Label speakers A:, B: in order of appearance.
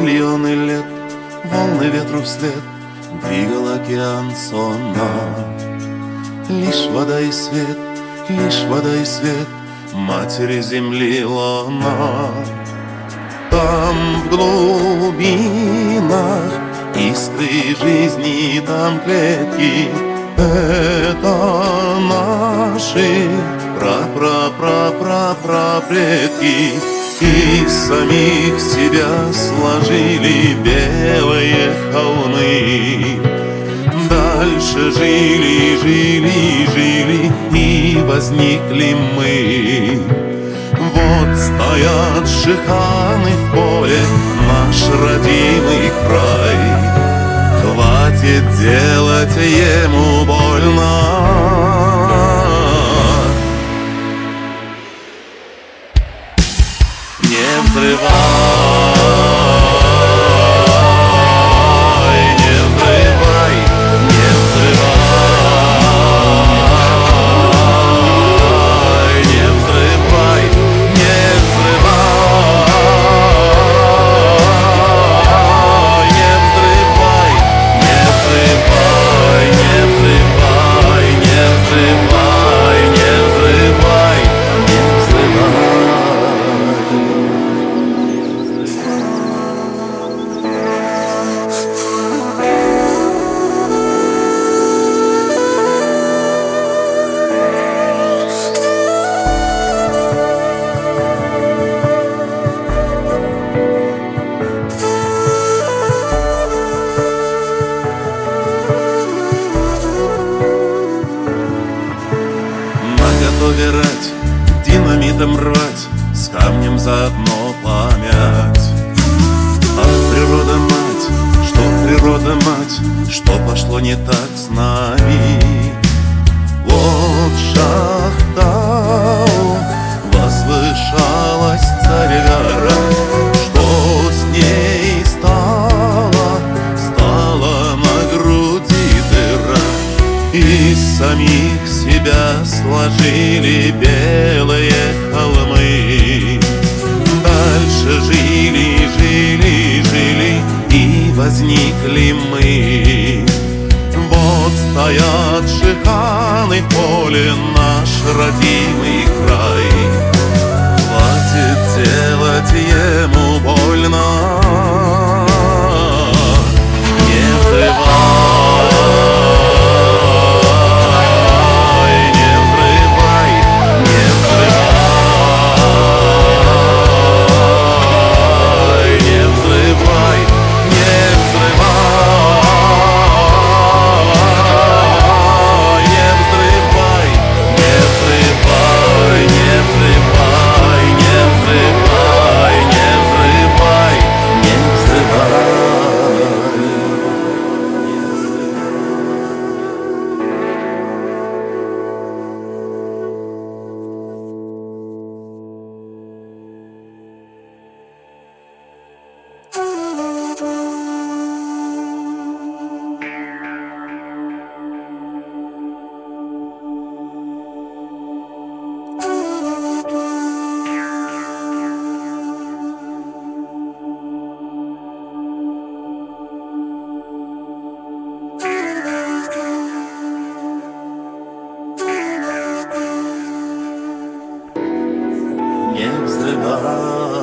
A: Миллионы лет, волны ветру вслед двигал океан сонно. Лишь вода и свет, лишь вода и свет матери земли луна. Там в глубинах искры жизни, там клетки. Это наши пра-пра-пра-пра-пра-предки. Из самих себя сложили белые холмы. Дальше жили, жили, жили, и возникли мы. Вот стоят шиханы в поле, наш родимый край. Хватит делать ему больно. Не взрывай, не взрывай, не взрывай, не взрывай, не взрывай, не взрывай, не взрывай, не взрывай, не взрывай, не взрывай, не взрывай. Наготове рать, динамитом рвать, с камнем заодно память. Ах, природа мать, что пошло не так с нами. Вот Шахтау возвышалась Царь-Гора. Что с ней стало, стало на груди дыра. Из самих себя сложили белые холмы. Дальше жили, жили, жили, и возникли мы. Вот стоят шиханы в поле, наш родимый край. Хватит делать ему больно. Не взрывай, не взрывай, не взрывай, не взрывай, не взрывай, не взрывай, не взрывай, не взрывай, не взрывай, не взрывай, не взрывай. Не взрывай.